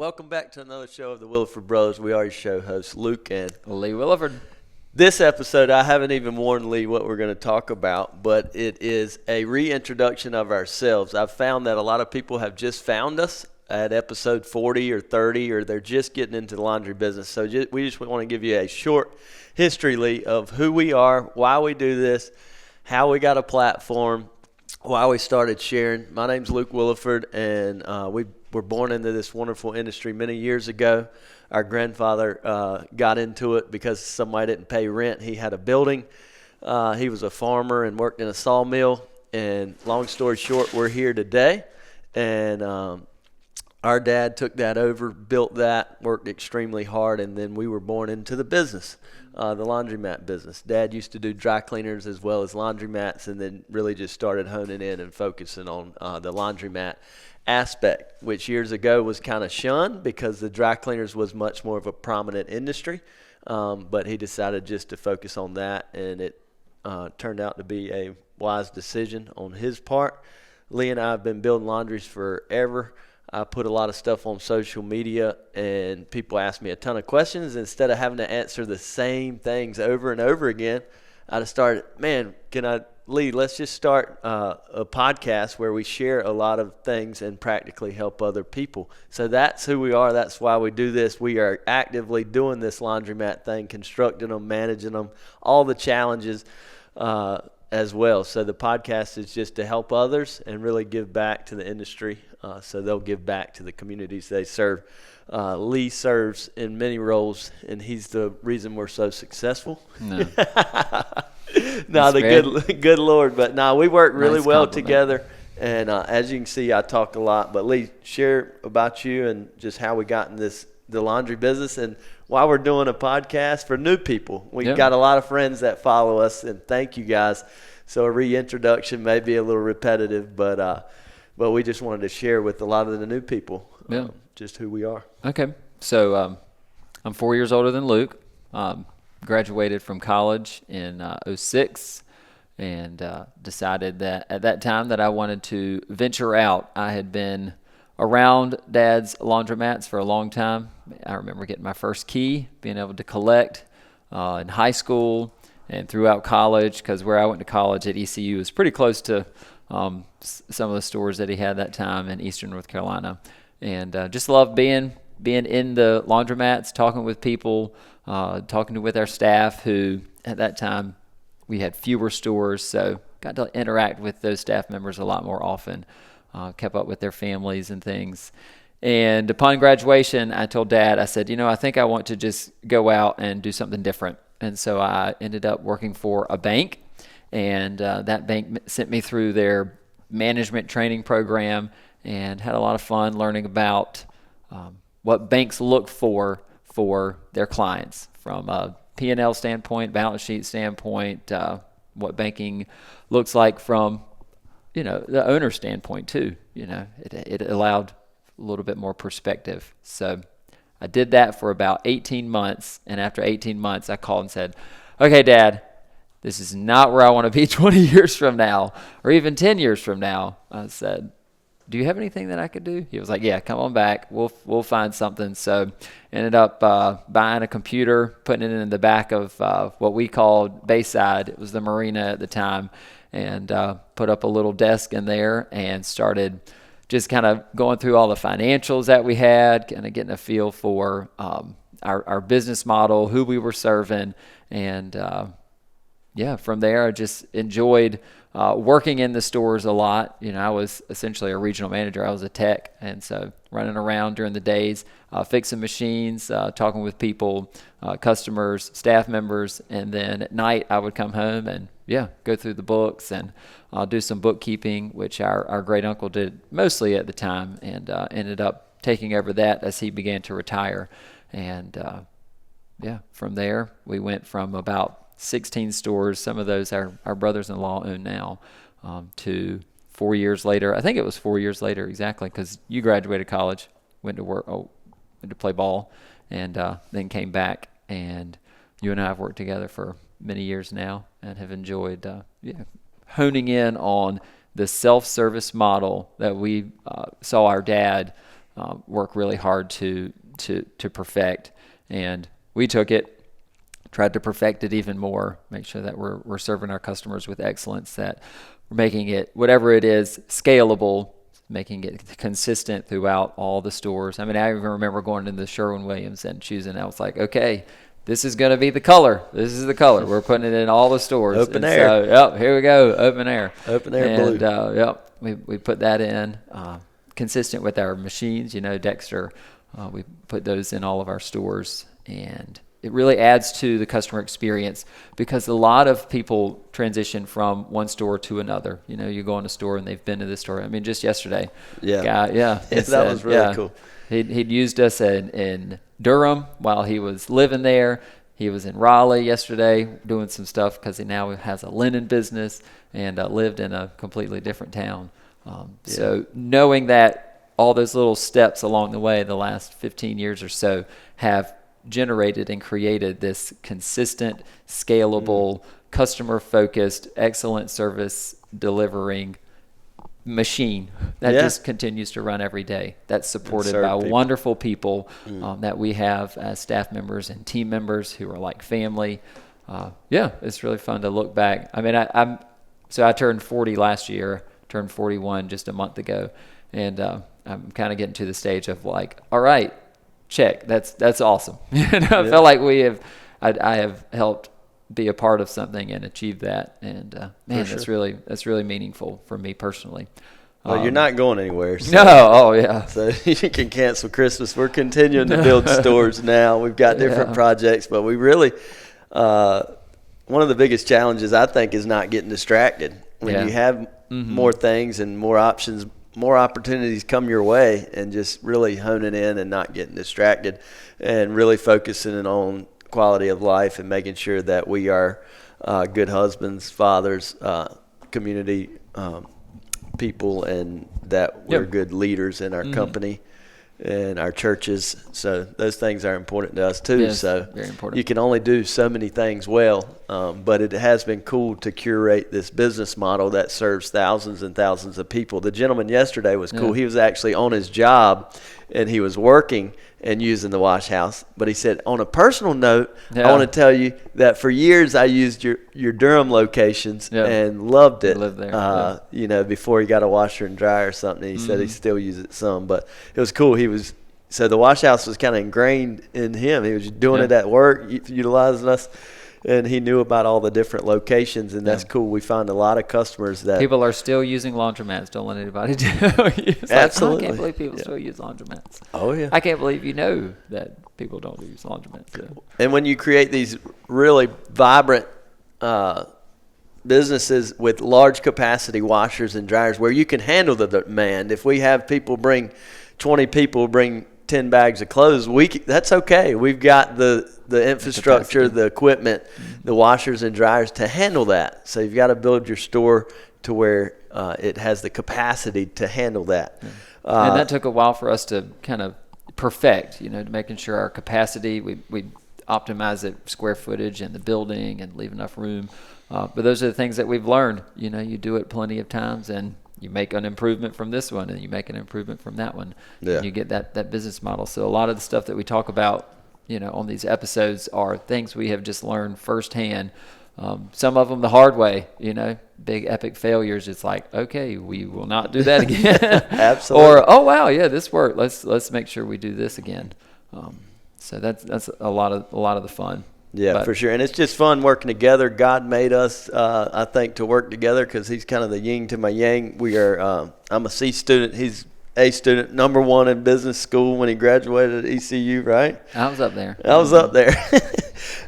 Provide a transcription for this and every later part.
Welcome back to another show of the Williford Brothers. We are your show hosts, Luke and Lee Williford. This episode, I haven't even warned Lee what we're going to talk about, but it is a reintroduction of ourselves. I've found that a lot of people have just found us at episode 40 or 30, or they're just getting into the laundry business. So we just want to give you a short history, Lee, of who we are, why we do this, how we got a platform, why we started sharing. My name's Luke Williford, and we were born into this wonderful industry many years ago. Our grandfather got into it because somebody didn't pay rent. He had a building. He was a farmer and worked in a sawmill. And long story short, we're here today. And our dad took that over, built that, worked extremely hard, and then we were born into the business, the laundromat business. Dad used to do dry cleaners as well as laundromats, and then really just started honing in and focusing on the laundromat aspect, which years ago was kind of shunned because the dry cleaners was much more of a prominent industry. But he decided just to focus on that, and it turned out to be a wise decision on his part. Lee and I have been building laundries forever. I put a lot of stuff on social media, and people ask me a ton of questions. Instead of having to answer the same things over and over again, I just started, Lee, let's just start a podcast where we share a lot of things and practically help other people. So that's who we are. That's why we do this. We are actively doing this laundromat thing, constructing them, managing them, all the challenges as well. So the podcast is just to help others and really give back to the industry, so they'll give back to the communities they serve. Lee serves in many roles, and he's the reason we're so successful. No. No, the good Lord. But no, we work really Nice well compliment. together. And as you can see, I talk a lot. But Lee, share about you and just how we got in the laundry business and why we're doing a podcast for new people. We've got a lot of friends that follow us, and thank you guys. So a reintroduction may be a little repetitive, but we just wanted to share with a lot of the new people just who we are. Okay. So I'm 4 years older than Luke. Graduated from college in 2006, and decided that at that time that I wanted to venture out. I had been around Dad's laundromats for a long time. I remember getting my first key, being able to collect in high school and throughout college, because where I went to college at ECU was pretty close to some of the stores that he had that time in Eastern North Carolina. And just loved being in the laundromats, talking with people, talking with our staff, who at that time we had fewer stores, so got to interact with those staff members a lot more often, kept up with their families and things. And upon graduation, I told Dad, I said, I think I want to just go out and do something different. And so I ended up working for a bank, and that bank sent me through their management training program, and had a lot of fun learning about what banks look for their clients from a P&L standpoint, balance sheet standpoint, what banking looks like from, the owner standpoint too. It allowed a little bit more perspective. So I did that for about 18 months. And after 18 months, I called and said, okay, Dad, this is not where I want to be 20 years from now, or even 10 years from now. I said, do you have anything that I could do? He was like, yeah, come on back. We'll find something. So ended up buying a computer, putting it in the back of what we called Bayside. It was the marina at the time, and put up a little desk in there and started just kind of going through all the financials that we had, kind of getting a feel for our business model, who we were serving. And from there, I just enjoyed working in the stores a lot. I was essentially a regional manager. I was a tech, and so running around during the days, fixing machines, talking with people, customers, staff members, and then at night I would come home and go through the books and do some bookkeeping, which our great uncle did mostly at the time, and ended up taking over that as he began to retire. And from there we went from about 16 stores, some of those our brothers-in-law own now, to 4 years later. I think it was 4 years later exactly, because you graduated college, went to work, went to play ball, and then came back. And you and I have worked together for many years now, and have enjoyed honing in on the self-service model that we saw our dad work really hard to perfect. And we took it, tried to perfect it even more, make sure that we're serving our customers with excellence, that we're making it, whatever it is, scalable, making it consistent throughout all the stores. I mean, I even remember going into the Sherwin-Williams and choosing, I was like, okay, this is going to be the color. This is the color. We're putting it in all the stores. Open air. So, yep, here we go, open air. Open air and, blue. Yep, we put that in, consistent with our machines, Dexter. We put those in all of our stores, and it really adds to the customer experience, because a lot of people transition from one store to another. You go in a store and they've been to this store. I mean, just yesterday. Yeah. That was really cool. He'd used us in Durham while he was living there. He was in Raleigh yesterday doing some stuff because he now has a linen business and lived in a completely different town. So knowing that all those little steps along the way, the last 15 years or so, have generated and created this consistent, scalable, customer-focused, excellent service delivering machine that just continues to run every day. That's supported by wonderful people that we have as staff members and team members who are like family. It's really fun to look back. I mean, I turned 40 last year, turned 41 just a month ago, and I'm kind of getting to the stage of like, all right, check. That's awesome. I feel like I have helped be a part of something and achieve that. And that's really meaningful for me personally. Well, you're not going anywhere. So, no. Oh yeah. So you can cancel Christmas. We're continuing to build stores now. We've got different projects, but we really, one of the biggest challenges I think is not getting distracted. When you have more things and more options, more opportunities come your way, and just really honing in and not getting distracted, and really focusing on quality of life and making sure that we are good husbands, fathers, community people, and that we're good leaders in our company and our churches. So those things are important to us too. Yes, so very important. You can only do so many things well, but it has been cool to curate this business model that serves thousands and thousands of people. The gentleman yesterday was cool. He was actually on his job and he was working and using the wash house, but he said, on a personal note, I want to tell you that for years I used your Durham locations and loved it. Lived there. Before he got a washer and dryer or something. He said he still uses it some, but it was cool. So the wash house was kind of ingrained in him. He was doing it at work, utilizing us, and he knew about all the different locations, and that's cool. We find a lot of customers that people are still using laundromats. Don't let anybody do. Absolutely. I can't believe people still use laundromats. Oh yeah. I can't believe that people don't use laundromats. So. And when you create these really vibrant businesses with large capacity washers and dryers where you can handle the demand, if we have 20 people bring 10 bags of clothes, that's okay. We've got the infrastructure, the equipment, the washers and dryers to handle that. So you've got to build your store to where it has the capacity to handle that. And that took a while for us to kind of perfect, making sure our capacity, we optimize it, square footage and the building, and leave enough room. But those are the things that we've learned. You do it plenty of times, and you make an improvement from this one, and you make an improvement from that one, and you get that business model. So a lot of the stuff that we talk about, on these episodes are things we have just learned firsthand. Some of them the hard way, big epic failures. It's like, okay, we will not do that again. Absolutely. Or, oh wow, yeah, this worked. Let's make sure we do this again. So that's a lot of the fun. Yeah, for sure. And it's just fun working together. God made us, I think, to work together, because he's kind of the yin to my yang. We are, I'm a C student. He's A student, number one in business school when he graduated at ECU, right? I was up there.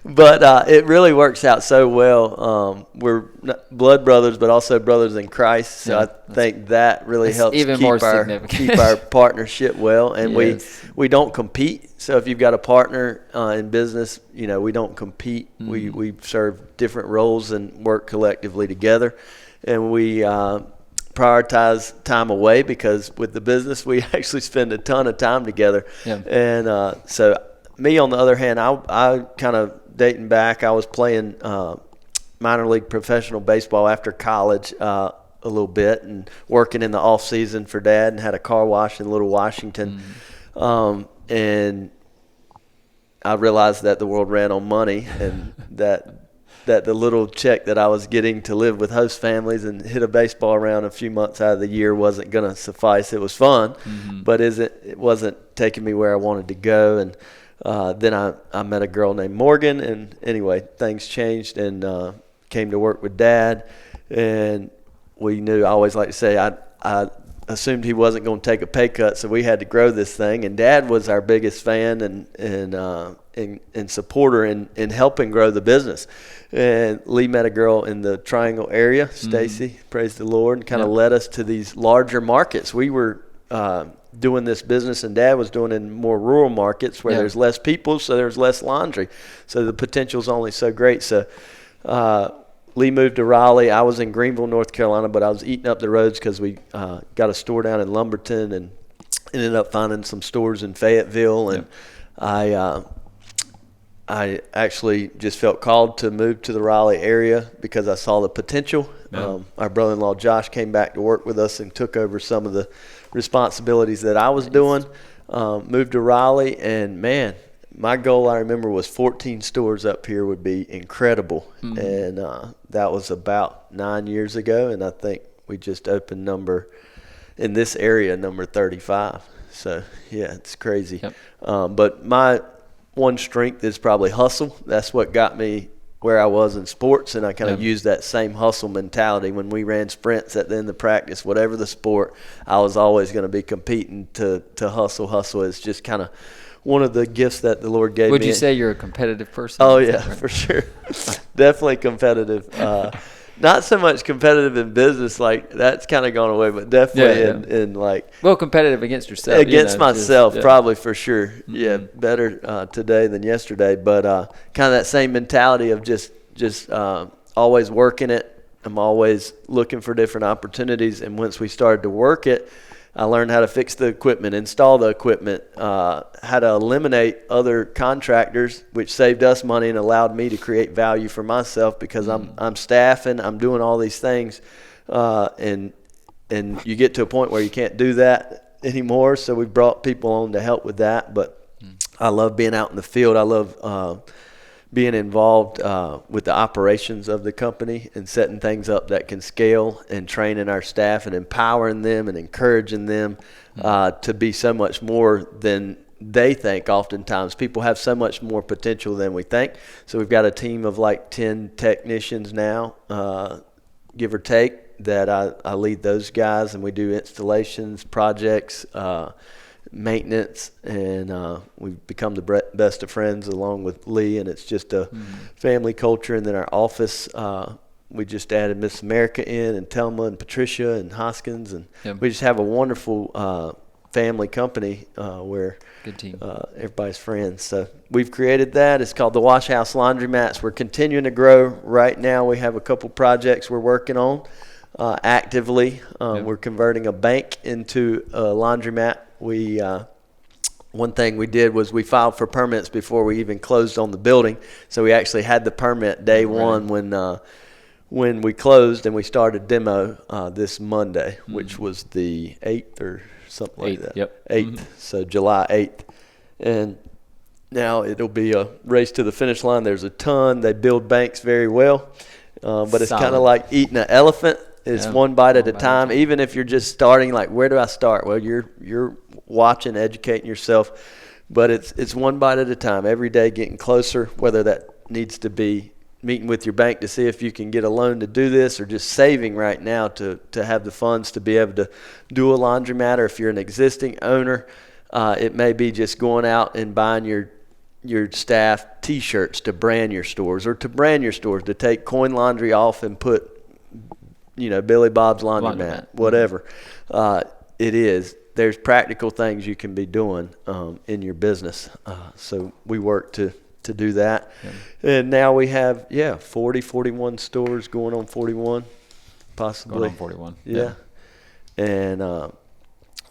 But it really works out so well. We're blood brothers, but also brothers in Christ. So I think that really helps even keep our partnership well. And we don't compete. So if you've got a partner in business, we don't compete. Mm-hmm. We serve different roles and work collectively together. And we prioritize time away, because with the business we actually spend a ton of time together. And so me, on the other hand, I kind of, dating back, I was playing minor league professional baseball after college, a little bit and working in the off season for Dad, and had a car wash in Little Washington. And I realized that the world ran on money, and that the little check that I was getting to live with host families and hit a baseball around a few months out of the year wasn't going to suffice. It was fun, but it wasn't taking me where I wanted to go. And then I met a girl named Morgan, and anyway, things changed, and came to work with Dad. And we knew, I always like to say, I assumed he wasn't going to take a pay cut, so we had to grow this thing. And Dad was our biggest fan and supporter in helping grow the business. And Lee met a girl in the Triangle area, Stacy, praise the Lord, and kind of led us to these larger markets. We were doing this business, and Dad was doing it in more rural markets where there's less people, so there's less laundry. So the potential's only so great. So Lee moved to Raleigh. I was in Greenville, North Carolina, but I was eating up the roads because we got a store down in Lumberton and ended up finding some stores in Fayetteville. And I actually just felt called to move to the Raleigh area because I saw the potential. Our brother-in-law Josh came back to work with us and took over some of the responsibilities that I was doing. Moved to Raleigh, and man, my goal, I remember, was 14 stores up here would be incredible. And that was about 9 years ago, and I think we just opened number 35. So yeah, it's crazy. But my one strength is probably hustle. That's what got me where I was in sports, and I kind of used that same hustle mentality when we ran sprints at the end of practice. Whatever the sport, I was always going to be competing to hustle. Hustle is just kind of one of the gifts that the Lord gave me. Would you say you're a competitive person? Oh yeah, for sure. Definitely competitive. Not so much competitive in business, like that's kind of gone away, but definitely in like. Well, competitive against yourself. Against myself, probably for sure. Yeah, better today than yesterday, but kind of that same mentality of just always working it. I'm always looking for different opportunities, and once we started to work it, I learned how to fix the equipment, install the equipment, how to eliminate other contractors, which saved us money and allowed me to create value for myself because I'm staffing, I'm doing all these things, and you get to a point where you can't do that anymore. So we brought people on to help with that. But I love being out in the field. I love being involved with the operations of the company and setting things up that can scale, and training our staff and empowering them and encouraging them to be so much more than they think. Oftentimes people have so much more potential than we think. So we've got a team of like 10 technicians now, give or take, that I lead those guys, and we do installations, projects, maintenance, and we've become the best of friends along with Lee, and it's just a family culture. And then our office, we just added Miss America in, and Telma and Patricia and Hoskins, and we just have a wonderful family company where good team. Everybody's friends. So we've created that. It's called the Wash House Laundromats. We're continuing to grow. Right now we have a couple projects we're working on actively. We're converting a bank into a laundromat. One thing we did was we filed for permits before we even closed on the building. So we actually had the permit day one when we closed, and we started demo this Monday, which was the 8th or something like that. 8th, so July 8th. And now it'll be a race to the finish line. There's a ton. They build banks very well, but it's kind of like eating an elephant. It's one bite at a time. Even if you're just starting, like, where do I start? Well, you're watching, educating yourself, but it's one bite at a time. Every day getting closer, whether that needs to be meeting with your bank to see if you can get a loan to do this, or just saving right now to have the funds to be able to do a laundromat. Or if you're an existing owner, it may be just going out and buying your staff T-shirts to brand your stores, or to brand your stores, to take Coin Laundry off and put, Billy Bob's Laundromat, whatever it is. There's practical things you can be doing in your business. So we work to do that. And now we have 41 stores, going on 41 possibly. Going on 41. Yeah. And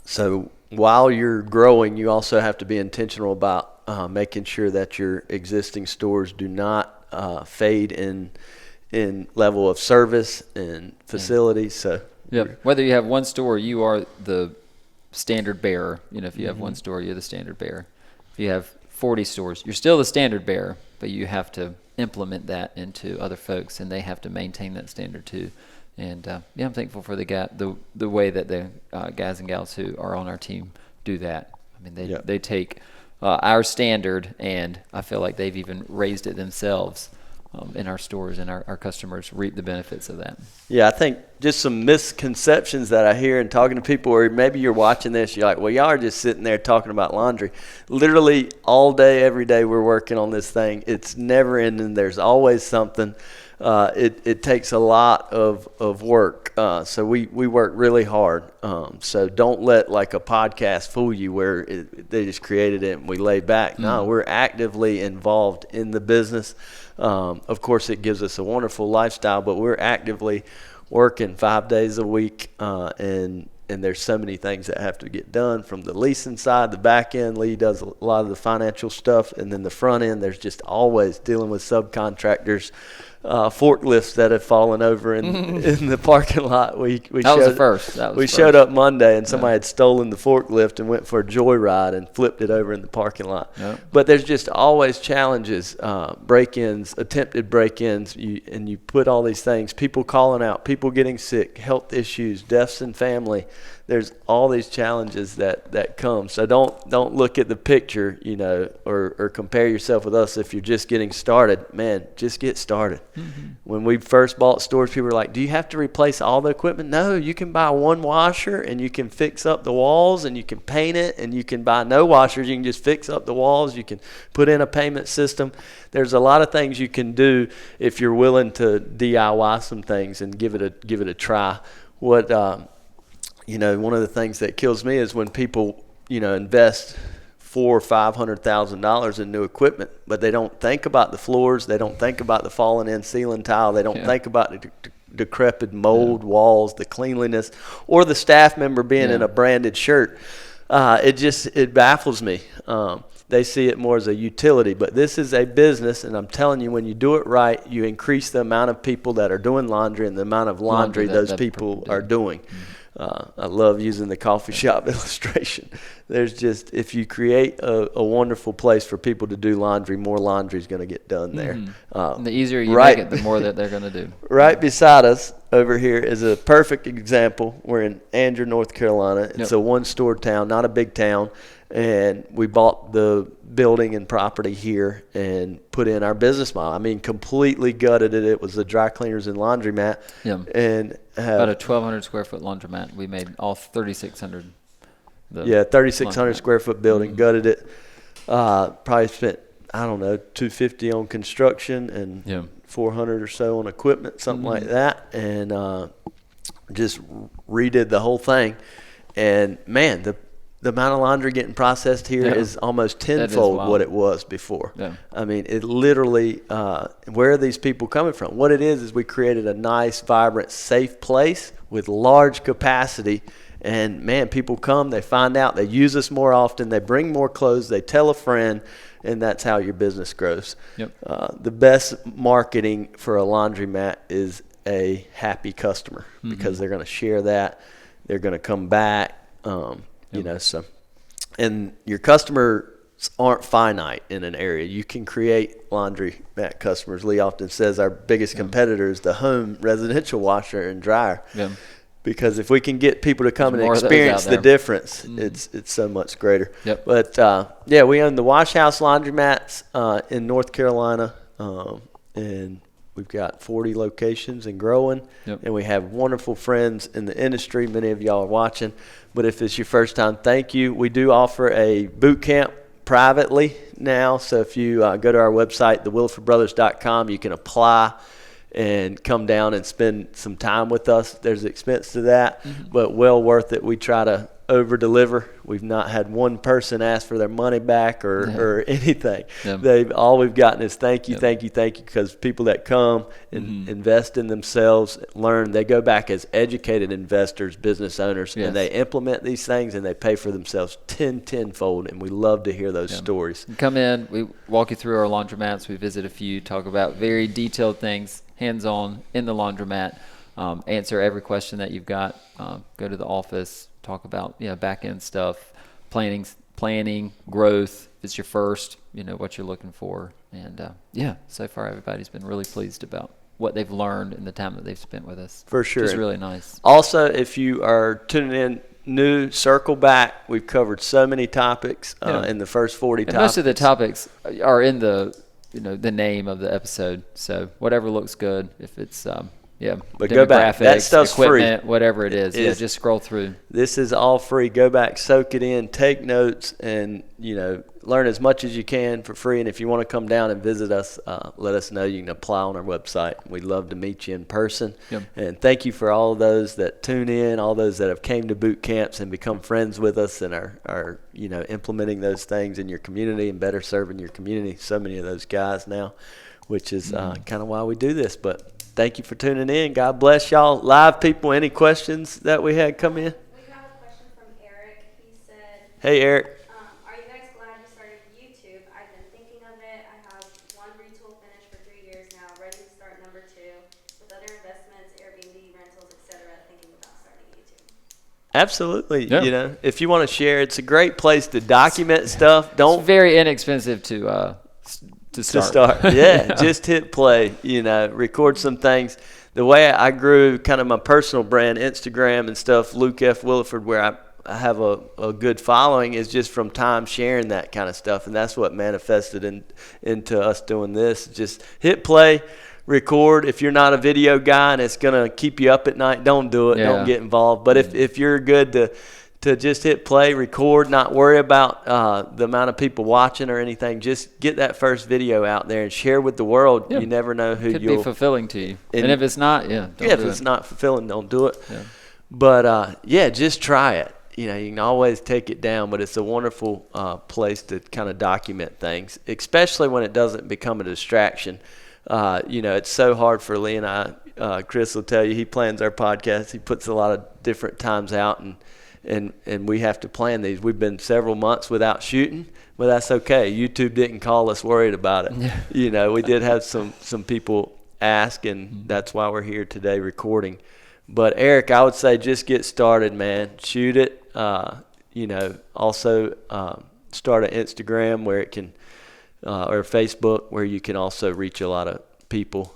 so while you're growing, you also have to be intentional about making sure that your existing stores do not fade in level of service and facilities. So Yep. Whether you have one store, you are the standard bearer. If you have one store, you're the standard bearer. If you have 40 stores, you're still the standard bearer, but you have to implement that into other folks, and they have to maintain that standard too. And I'm thankful for the way that the guys and gals who are on our team do that. I mean, they take our standard, and I feel like they've even raised it themselves in our stores, and our customers reap the benefits of that. Yeah, I think just some misconceptions that I hear in talking to people, or maybe you're watching this, you're like, well, y'all are just sitting there talking about laundry. Literally all day, every day we're working on this thing. It's never ending. There's always something. It takes a lot of work. So we work really hard. So don't let like a podcast fool you where they just created it and we lay back. No, we're actively involved in the business. Of course, it gives us a wonderful lifestyle, but we're actively working 5 days a week, and there's so many things that have to get done from the leasing side, the back end. Lee does a lot of the financial stuff, and then the front end, there's just always dealing with subcontractors, forklifts that have fallen over in the parking lot. We was the first. We showed up Monday, and somebody had stolen the forklift and went for a joyride and flipped it over in the parking lot. Yep. But there's just always challenges, break-ins, attempted break-ins, and you put all these things, people calling out, people getting sick, health issues, deaths in family. There's all these challenges that come. So don't look at the picture, or compare yourself with us if you're just getting started. Man, just get started. Mm-hmm. When we first bought stores, people were like, do you have to replace all the equipment? No, you can buy one washer and you can fix up the walls and you can paint it, and you can buy no washers. You can just fix up the walls. You can put in a payment system. There's a lot of things you can do if you're willing to DIY some things and give it a try. One of the things that kills me is when people, invest $400,000 or $500,000 in new equipment, but they don't think about the floors, they don't think about the fallen in ceiling tile, they don't think about the decrepit mold walls, the cleanliness, or the staff member being in a branded shirt. It baffles me. They see it more as a utility, but this is a business, and I'm telling you, when you do it right, you increase the amount of people that are doing laundry and the amount of laundry those people are doing. Mm-hmm. I love using the coffee shop illustration. If you create a wonderful place for people to do laundry, more laundry is going to get done there. Mm-hmm. And the easier you make it, the more that they're going to do. Right beside us over here is a perfect example. We're in Andrew, North Carolina. It's a one-store town, not a big town. And we bought the building and property here and put in our business model. I mean, completely gutted it. It was a dry cleaners and laundromat. Yeah. And about a 1,200 square foot laundromat. We made all 3,600. 3,600 square foot building. Gutted it. Probably spent, $250 on construction and $400 or so on equipment, something like that. And just redid the whole thing. And man, the amount of laundry getting processed here is almost tenfold what it was before. Yeah. I mean, it literally, where are these people coming from? What it is we created a nice, vibrant, safe place with large capacity. And man, people come, they find out, they use us more often, they bring more clothes, they tell a friend, and that's how your business grows. Yep. The best marketing for a laundromat is a happy customer, because they're going to share that. They're going to come back. And your customers aren't finite in an area. You can create laundromat customers. Lee often says our biggest competitor is the home residential washer and dryer. Yeah. Because if we can get people to come and experience the difference, it's so much greater. Yep. But we own the Wash House Laundromats in North Carolina, and we've got 40 locations and growing. Yep. And we have wonderful friends in the industry. Many of y'all are watching. But if it's your first time, thank you. We do offer a boot camp privately now. So if you go to our website, thewillifordbrothers.com, you can apply and come down and spend some time with us. There's expense to that, but well worth it. We try to over-deliver. We've not had one person ask for their money back or anything. All we've gotten is thank you, thank you, thank you, because people that come and invest in themselves, learn, they go back as educated investors, business owners, and they implement these things and they pay for themselves tenfold, and we love to hear those stories. You come in, we walk you through our laundromats, we visit a few, talk about very detailed things, hands-on in the laundromat. answer every question that you've got. Go to the office, talk about back end stuff, planning, growth. If it's your first, what you're looking for, and so far everybody's been really pleased about what they've learned in the time that they've spent with us. For sure. Which is really nice. Also, if you are tuning in new, circle back. We've covered so many topics in the first 40 and topics. Most of the topics are in the the name of the episode. So whatever looks good, if it's but go back. That stuff's equipment, free. Whatever it is, just scroll through. This is all free. Go back, soak it in, take notes, and learn as much as you can for free. And if you want to come down and visit us, let us know. You can apply on our website. We'd love to meet you in person. Yep. And thank you for all those that tune in, all those that have came to boot camps and become friends with us and are implementing those things in your community and better serving your community. So many of those guys now, which is kind of why we do this. But thank you for tuning in. God bless y'all. Live people, any questions that we had come in? We have a question from Eric. He said, Hey, Eric. are you guys glad you started YouTube? I've been thinking of it. I have one retool finished for 3 years now, ready to start number 2 with other investments, Airbnb, rentals, etc. Thinking about starting YouTube. Absolutely. Yeah. If you want to share, it's a great place to document stuff. It's very inexpensive to start. Yeah, just hit play, record some things. The way I grew kind of my personal brand, Instagram and stuff, Luke F. Williford, where I have a good following, is just from time sharing that kind of stuff. And that's what manifested into us doing this. Just hit play, record. If you're not a video guy and it's going to keep you up at night, don't do it. Yeah. Don't get involved. But if you're good to just hit play, record, not worry about the amount of people watching or anything. Just get that first video out there and share with the world. Yeah. You never know who could be fulfilling to you. And if it's not, if it's not fulfilling, don't do it. Yeah. But just try it. You can always take it down, but it's a wonderful place to kind of document things, especially when it doesn't become a distraction. It's so hard for Lee and I. Chris will tell you, he plans our podcast. He puts a lot of different times out, and we have to plan these. We've been several months without shooting, but that's okay. YouTube didn't call us worried about it. Yeah. We did have some people ask, and that's why we're here today recording. But Eric, I would say just get started, man. Shoot it. Also start an Instagram where it can, or Facebook where you can also reach a lot of people.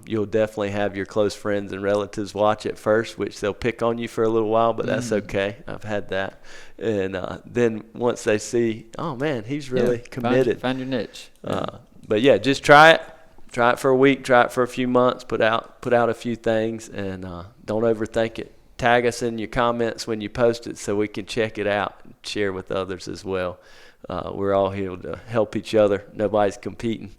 You'll definitely have your close friends and relatives watch it first, which they'll pick on you for a little while, but that's okay. I've had that. And then once they see, oh, man, he's really committed. Find your niche. But, just try it. Try it for a week. Try it for a few months. Put out a few things, and don't overthink it. Tag us in your comments when you post it so we can check it out and share with others as well. We're all here to help each other. Nobody's competing.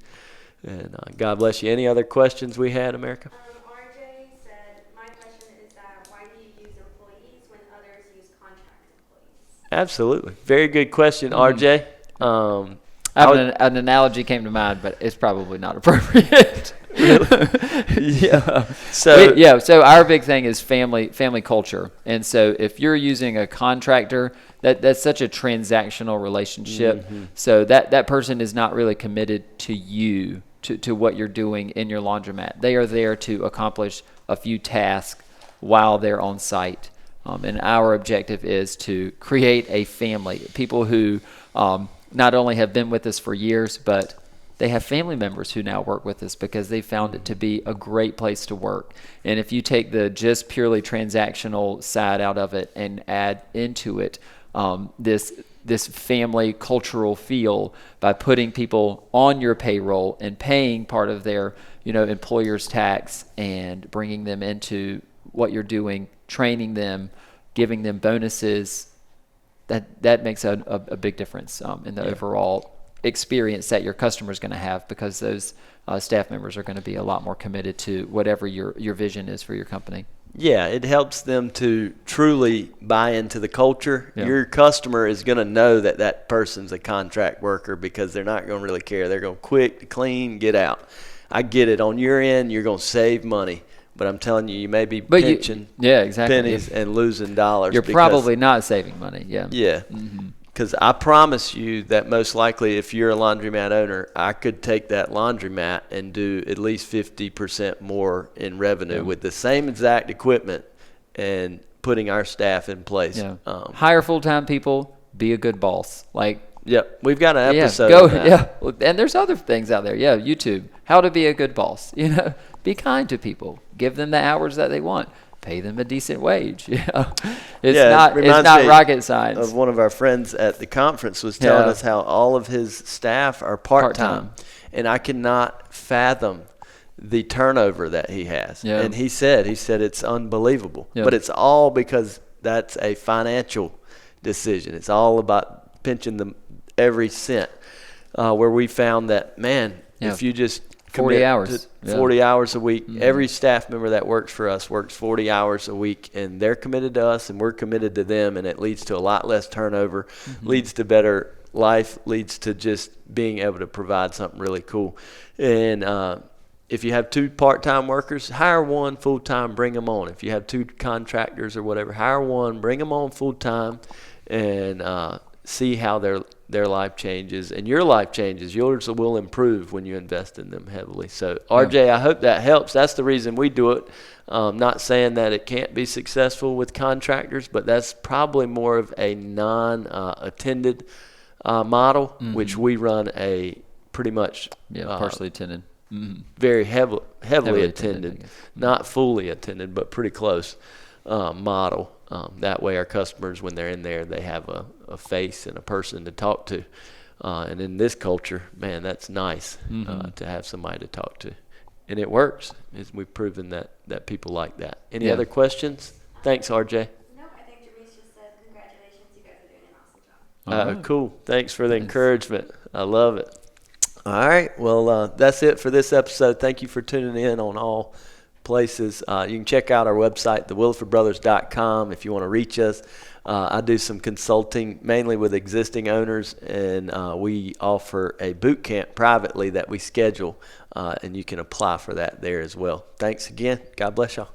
And God bless you. Any other questions we had, America? RJ said, my question is that why do you use employees when others use contract employees? Absolutely. Very good question, RJ. An analogy came to mind, but it's probably not appropriate. Yeah. So our big thing is family culture. And so if you're using a contractor, that's such a transactional relationship. Mm-hmm. So that person is not really committed to you, to what you're doing in your laundromat. They are there to accomplish a few tasks while they're on site. And our objective is to create a family, people who not only have been with us for years, but they have family members who now work with us because they found it to be a great place to work. And if you take the just purely transactional side out of it and add into it this family cultural feel by putting people on your payroll and paying part of their employer's tax and bringing them into what you're doing, training them, giving them bonuses, that makes a big difference in the overall experience that your customer is going to have, because those staff members are going to be a lot more committed to whatever your vision is for your company. Yeah, it helps them to truly buy into the culture. Yeah. Your customer is going to know that person's a contract worker because they're not going to really care. They're going to quick, clean, get out. I get it. On your end, you're going to save money. But I'm telling you, you may be pinching pennies and losing dollars. You're probably not saving money. Yeah. Yeah. Mm-hmm. Because I promise you that most likely if you're a laundromat owner, I could take that laundromat and do at least 50% more in revenue with the same exact equipment and putting our staff in place. Yeah. Hire full-time people, be a good boss. Like, yep, we've got an episode go, on that. And there's other things out there. Yeah, YouTube, how to be a good boss. You know, be kind to people. Give them the hours that they want. Pay them a decent wage. It's not rocket science. Of one of our friends at the conference was telling us how all of his staff are part-time. And I cannot fathom the turnover that he has. Yeah. And he said it's unbelievable. Yeah. But it's all because that's a financial decision. It's all about pinching them every cent. Where we found that, man, if you just 40 hours. 40 hours a week. Every staff member that works for us works 40 hours a week, and they're committed to us, and we're committed to them, and it leads to a lot less turnover, leads to better life, leads to just being able to provide something really cool. And if you have 2 part-time workers, hire 1 full-time, bring them on. If you have 2 contractors or whatever, hire 1, bring them on full-time, and see how their life changes, and your life changes. Yours will improve when you invest in them heavily. So, RJ, I hope that helps. That's the reason we do it. Not saying that it can't be successful with contractors, but that's probably more of a non-attended model, which we run a pretty much partially attended. Very heavily attended, not fully attended, but pretty close model. That way our customers, when they're in there, they have a face and a person to talk to. And in this culture, man, that's nice to have somebody to talk to. And it works. We've proven that people like that. Any other questions? Thanks, RJ. No, I think Jamise just said congratulations. You guys are doing an awesome job. Cool. Thanks for the encouragement. I love it. All right. Well, that's it for this episode. Thank you for tuning in on all places. You can check out our website, thewillifordbrothers.com, if you want to reach us. I do some consulting mainly with existing owners, and we offer a boot camp privately that we schedule, and you can apply for that there as well. Thanks again. God bless y'all.